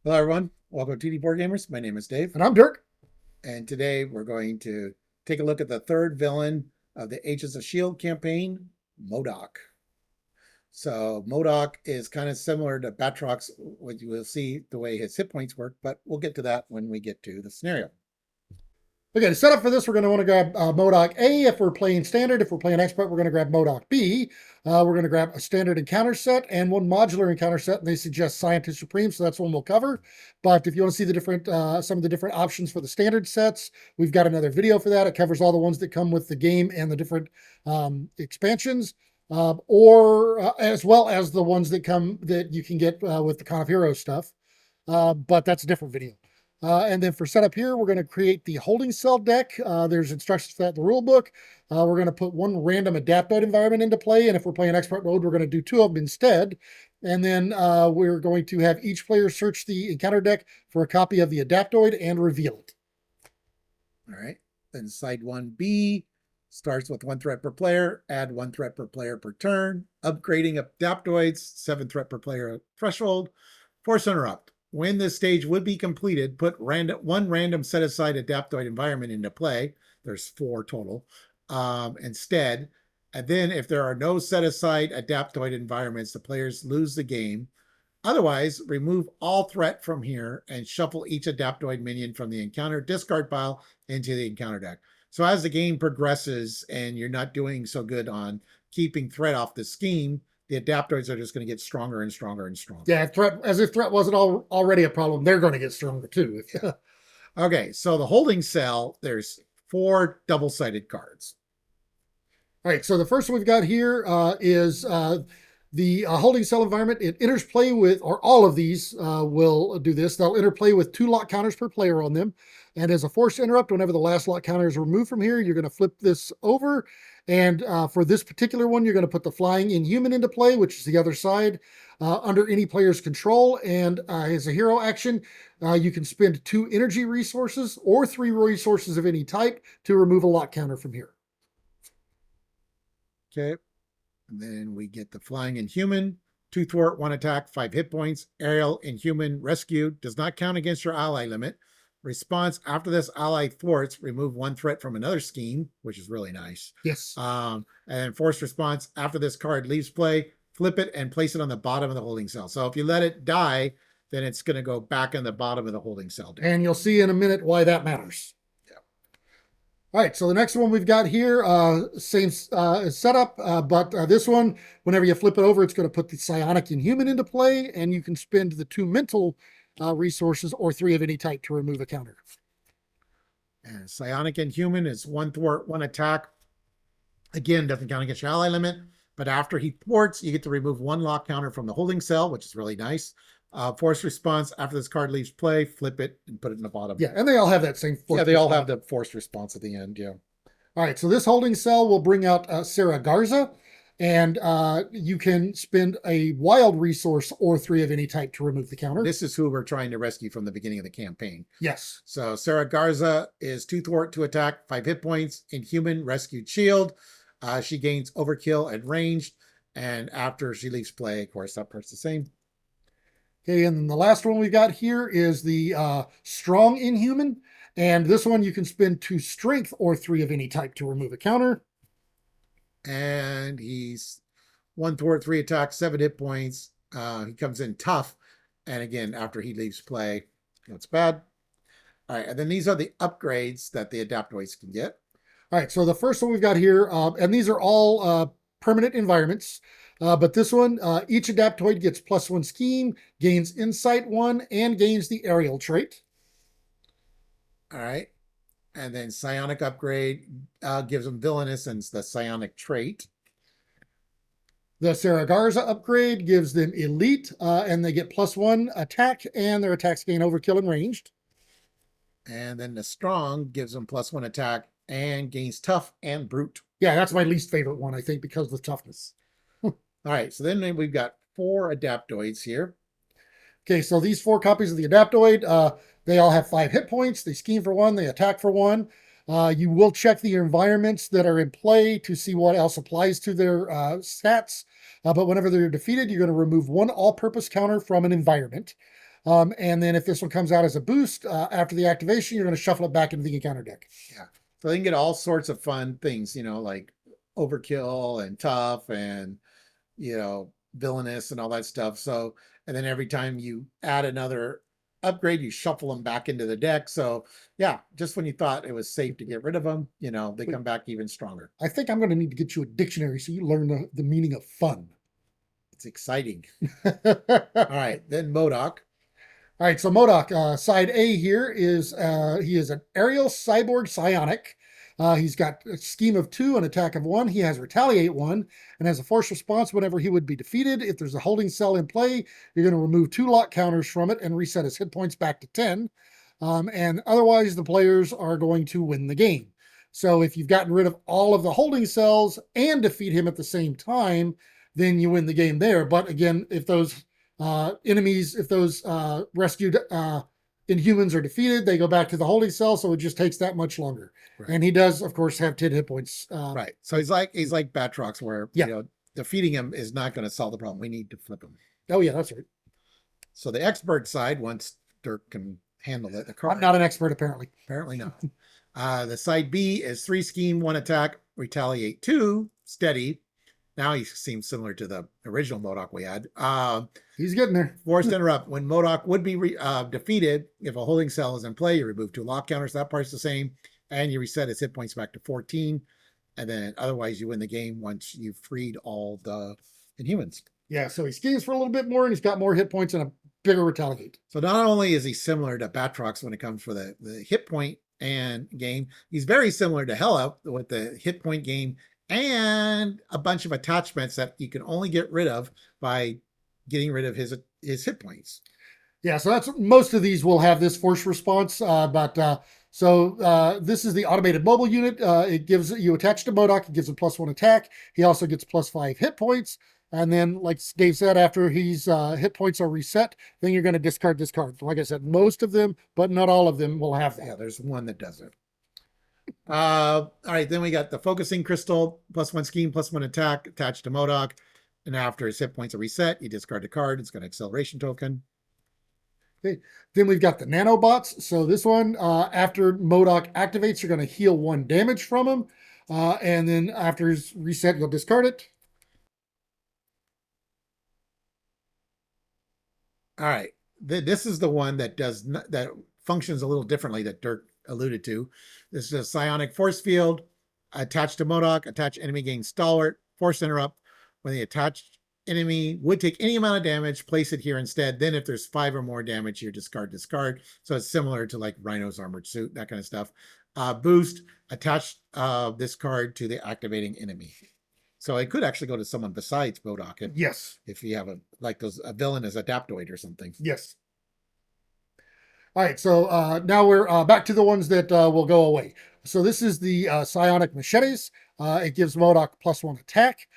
Hello, everyone. Welcome to TD Board Gamers. My name is Dave, And I'm Dirk. and today we're going to take a look at the third villain of the Agents of S.H.I.E.L.D. campaign, M.O.D.O.K. So M.O.D.O.K is kind of similar to Batrox, which you will see the way his hit points work, but we'll get to that when we get to the scenario. Okay, to set up for this, we're going to want to grab M.O.D.O.K A if we're playing standard. If we're playing expert, we're going to grab M.O.D.O.K B. We're going to grab a standard encounter set and one modular encounter set, and they suggest Scientist Supreme, so that's one we'll cover. But if you want to see the different, some of the different options for the standard sets, we've got another video for that. It covers all the ones that come with the game and the different expansions, as well as the ones that come that you can get with the Con of Heroes stuff. But that's a different video. And then for setup here, we're going to create the holding cell deck. There's instructions for that in the rule book. We're going to put one random adaptoid environment into play. And if we're playing expert mode, we're going to do two of them instead. And then we're going to have each player search the encounter deck for a copy of the adaptoid and reveal it. All right. Then side 1B starts with 1 threat per player, add 1 threat per player per turn, upgrading adaptoids, 7 threat per player threshold, force interrupt. When this stage would be completed, put one random set-aside adaptoid environment into play. There's 4 total instead. And then if there are no set-aside adaptoid environments, the players lose the game. Otherwise, remove all threat from here and shuffle each adaptoid minion from the encounter discard pile into the encounter deck. So as the game progresses and you're not doing so good on keeping threat off the scheme, the adaptoids are just going to get stronger and stronger and stronger. Yeah, as if threat wasn't already a problem, they're going to get stronger too. Okay, so the holding cell, there's 4 double-sided cards. All right, so the first one we've got here is the holding cell environment. It enters play with, or all of these will do this. They'll interplay with 2 lock counters per player on them. And as a forced interrupt, whenever the last lock counter is removed from here, you're going to flip this over. And for this particular one, you're going to put the flying inhuman into play, which is the other side, under any player's control. And as a hero action, you can spend 2 energy resources or 3 resources of any type to remove a lock counter from here. Okay. And then we get the flying inhuman, 2 thwart, 1 attack, 5 hit points. Aerial inhuman rescue does not count against your ally limit. Response after this ally thwarts, remove 1 threat from another scheme, which is really nice. Yes. And then forced response after this card leaves play, flip it and place it on the bottom of the holding cell. So if you let it die, then it's going to go back in the bottom of the holding cell deck. And you'll see in a minute why that matters. All right, so the next one we've got here, same setup, but this one, whenever you flip it over, it's going to put the psionic inhuman into play, and you can spend the 2 mental resources or 3 of any type to remove a counter. And psionic inhuman is 1 thwart, 1 attack. Again, doesn't count against your ally limit, but after he thwarts, you get to remove 1 lock counter from the holding cell, which is really nice. Force response after this card leaves play, flip it and put it in the bottom. Yeah, and they all have that same force. Yeah, they all have the forced response at the end. Yeah. All right, so this holding cell will bring out Sarah Garza, and you can spend a wild resource or 3 of any type to remove the counter. This is who we're trying to rescue from the beginning of the campaign. Yes. So Sarah Garza is 2 thwart, 2 attack, 5 hit points, inhuman, rescued shield. She gains overkill at ranged, and after she leaves play, of course, that part's the same. Okay, and then the last one we got here is the strong inhuman. And this one you can spend 2 strength or 3 of any type to remove a counter. And he's 1 thwart, 3 attack, 7 hit points. He comes in tough. And again, after he leaves play, that's bad. All right, and then these are the upgrades that the adaptoids can get. All right, so the first one we've got here, and these are all permanent environments. But this one, each adaptoid gets +1 scheme, gains insight 1, and gains the aerial trait. All right. And then psionic upgrade gives them villainous and the psionic trait. The Sarah Garza upgrade gives them elite, and they get +1 attack, and their attacks gain overkill and ranged. And then the strong gives them +1 attack and gains tough and brute. Yeah, that's my least favorite one, I think, because of the toughness. All right, so then we've got 4 adaptoids here. Okay, so these 4 copies of the adaptoid, they all have 5 hit points. They scheme for 1, they attack for 1. You will check the environments that are in play to see what else applies to their stats. But whenever they're defeated, you're going to remove 1 all-purpose counter from an environment. And then if this one comes out as a boost after the activation, you're going to shuffle it back into the encounter deck. Yeah. So they can get all sorts of fun things, like overkill and tough and, villainous and all that stuff. So, and then every time you add another upgrade, you shuffle them back into the deck. So, yeah, just when you thought it was safe to get rid of them, they come back even stronger. I think I'm going to need to get you a dictionary so you learn the meaning of fun. It's exciting. All right. Then M.O.D.O.K. All right, so M.O.D.O.K, side A here is he is an aerial cyborg psionic. He's got a scheme of 2, an attack of 1. He has retaliate 1 and has a force response whenever he would be defeated. If there's a holding cell in play, you're going to remove 2 lock counters from it and reset his hit points back to 10. And otherwise, the players are going to win the game. So if you've gotten rid of all of the holding cells and defeat him at the same time, then you win the game there. But again, if those enemies, if those rescued Inhumans are defeated, they go back to the holding cell, so it just takes that much longer. Right. And he does, of course, have 10 hit points. Right. So he's like Batrox, where defeating him is not going to solve the problem. We need to flip him. Oh yeah, that's right. So the expert side, once Dirk can handle it, the card. I'm not an expert, apparently. Apparently not. The side B is 3 scheme, 1 attack, retaliate 2, steady. Now he seems similar to the original M.O.D.O.K we had. He's getting there. Forced interrupt. When M.O.D.O.K would be defeated, if a holding cell is in play, you remove 2 lock counters. That part's the same. And you reset his hit points back to 14. And then otherwise you win the game once you've freed all the Inhumans. Yeah, so he schemes for a little bit more and he's got more hit points and a bigger retaliate. So not only is he similar to Batrox when it comes for the hit point and game, he's very similar to Hela with the hit point game and a bunch of attachments that you can only get rid of by getting rid of his hit points. Yeah, so that's most of these will have this force response. So this is the automated mobile unit. It gives you attached to M.O.D.O.K, it gives him +1 attack. He also gets +5 hit points. And then, like Dave said, after his hit points are reset, then you're going to discard this card. Like I said, most of them, but not all of them, will have that. Yeah, there's one that doesn't. All right, then we got the focusing crystal, +1 scheme, +1 attack, attached to M.O.D.O.K. And after his hit points are reset, you discard a card. It's got an acceleration token. Okay. Then we've got the nanobots. So this one, after M.O.D.O.K activates, you're going to heal 1 damage from him. And then after his reset, you'll discard it. All right. This is the one that that functions a little differently that Dirk alluded to. This is a psionic force field attached to M.O.D.O.K. Attach enemy gain stalwart, force interrupt. When the attached enemy would take any amount of damage, place it here instead. Then if there's 5 or more damage, you discard. So it's similar to like Rhino's armored suit, that kind of stuff. Boost, attach this card to the activating enemy. So it could actually go to someone besides M.O.D.O.K. Yes. If you have a villain as Adaptoid or something. Yes. All right, so now we're back to the ones that will go away. So this is the psionic machetes. It gives M.O.D.O.K +1 attack.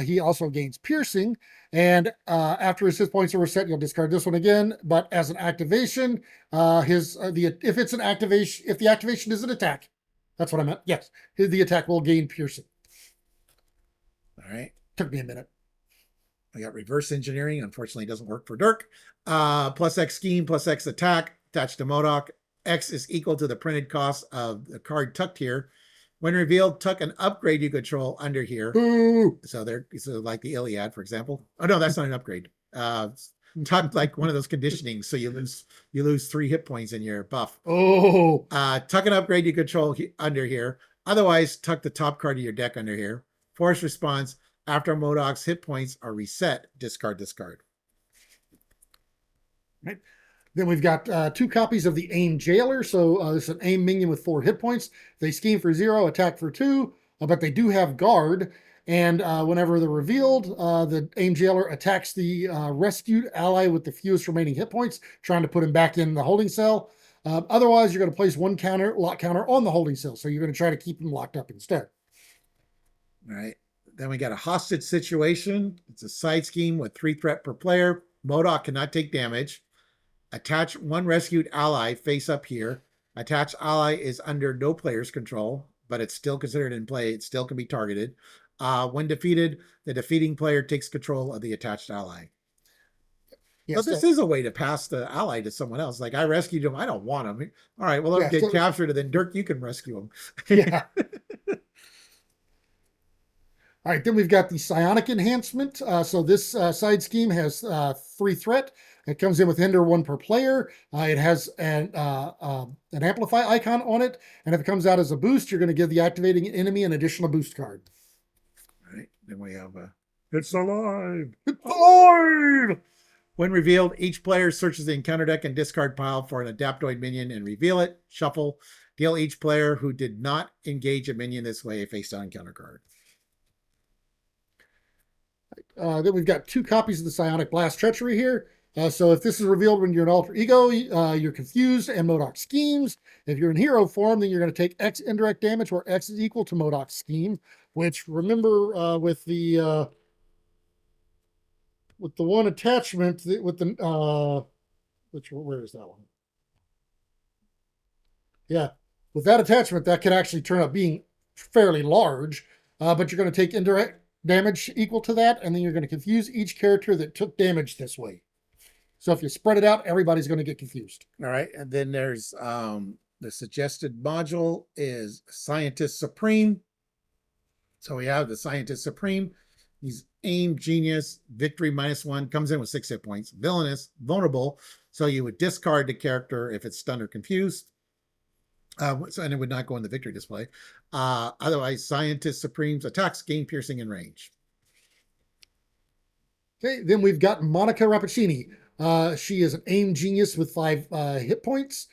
He also gains piercing, and after his hit points are reset, you'll discard this one again. But as an activation, if the activation is an attack, that's what I meant. Yes, the attack will gain piercing. All right. Took me a minute. I got reverse engineering. Unfortunately, it doesn't work for Dirk. +X scheme, +X attack, attached to M.O.D.O.K. X is equal to the printed cost of the card tucked here. When revealed, tuck an upgrade you control under here. Ooh. So like the Iliad, for example. Oh no, that's not an upgrade. Tuck like one of those conditionings, so you lose 3 hit points in your buff. Oh. Tuck an upgrade you control under here. Otherwise, tuck the top card of your deck under here. Force response. After M.O.D.O.K's hit points are reset, discard this card. Right. Then we've got 2 copies of the AIM Jailer. So this is an AIM minion with 4 hit points. They scheme for 0, attack for 2, but they do have guard. And whenever they're revealed, the AIM Jailer attacks the rescued ally with the fewest remaining hit points, trying to put him back in the holding cell. Otherwise, you're going to place 1 lock counter on the holding cell. So you're going to try to keep him locked up instead. All right. Then we got a hostage situation. It's a side scheme with 3 threat per player. M.O.D.O.K cannot take damage. Attach 1 rescued ally face up here. Attached ally is under no player's control, but it's still considered in play. It still can be targeted. When defeated, the defeating player takes control of the attached ally. So this is a way to pass the ally to someone else. Like, I rescued him. I don't want him. All right, well, let him get captured, and then Dirk, you can rescue him. Yeah. All right, then we've got the psionic enhancement. So this side scheme has 3 threat. It comes in with hinder 1 per player. It has an amplify icon on it, and if it comes out as a boost, you're going to give the activating enemy an additional boost card. All right, then we have it's alive! It's alive! When revealed, each player searches the encounter deck and discard pile for an Adaptoid minion and reveal it. Shuffle. Deal each player who did not engage a minion this way a face-down encounter card. Then we've got 2 copies of the Psionic Blast Treachery here. So if this is revealed when you're an alter ego, you're confused and M.O.D.O.K schemes. If you're in hero form, then you're going to take X indirect damage, where X is equal to M.O.D.O.K scheme. Which, remember, with the one attachment, with the where is that one? Yeah, with that attachment, that could actually turn out being fairly large. But you're going to take indirect damage equal to that, and then you're going to confuse each character that took damage this way. So if you spread it out, everybody's going to get confused. All right, and then there's the suggested module is Scientist Supreme. So we have the Scientist Supreme. He's aim, genius, victory -1, comes in with 6 hit points. Villainous, vulnerable. So you would discard the character if it's stunned or confused. And it would not go in the victory display. Otherwise, Scientist Supreme's attacks gain piercing and range. Okay, then we've got Monica Rappaccini. She is an aim genius with 5 hit points.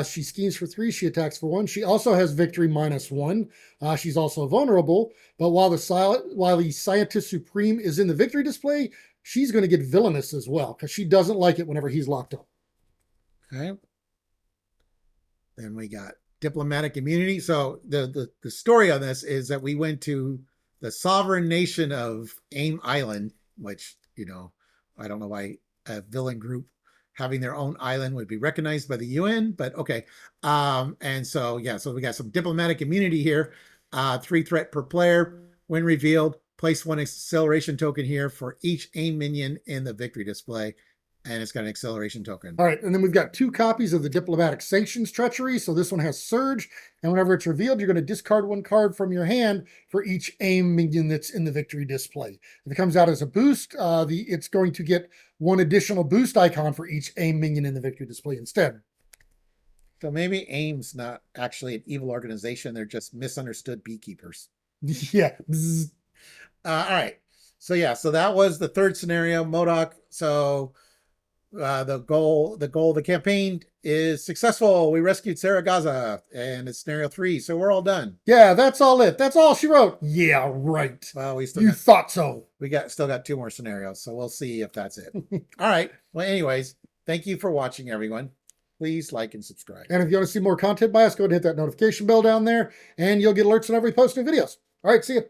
She schemes for 3. She attacks for 1. She also has victory -1. She's also vulnerable. But while the Scientist Supreme is in the victory display, she's going to get villainous as well, because she doesn't like it whenever he's locked up. Okay. Then we got diplomatic immunity. So the story on this is that we went to the sovereign nation of AIM Island, which, I don't know why a villain group having their own island would be recognized by the UN, but okay. And so, yeah, so we got some diplomatic immunity here. 3 threat per player. When revealed, place 1 acceleration token here for each AIM minion in the victory display. And it's got an acceleration token. All right, and then we've got 2 copies of the Diplomatic Sanctions Treachery. So this one has Surge, and whenever it's revealed, you're going to discard 1 card from your hand for each AIM minion that's in the victory display. If it comes out as a boost, it's going to get 1 additional boost icon for each AIM minion in the victory display instead. So maybe AIM's not actually an evil organization. They're just misunderstood beekeepers. Yeah. All right. So yeah, so that was the 3rd scenario, M.O.D.O.K. So the goal of the campaign is successful. We rescued Saragaza, and it's scenario 3, so we're all done. Yeah, that's all it. That's all she wrote. Yeah, right. Well, you thought so. We still got 2 more scenarios, so we'll see if that's it. All right. Well, anyways, thank you for watching, everyone. Please like and subscribe. And if you want to see more content by us, go ahead and hit that notification bell down there, and you'll get alerts whenever we post new videos. All right, see you.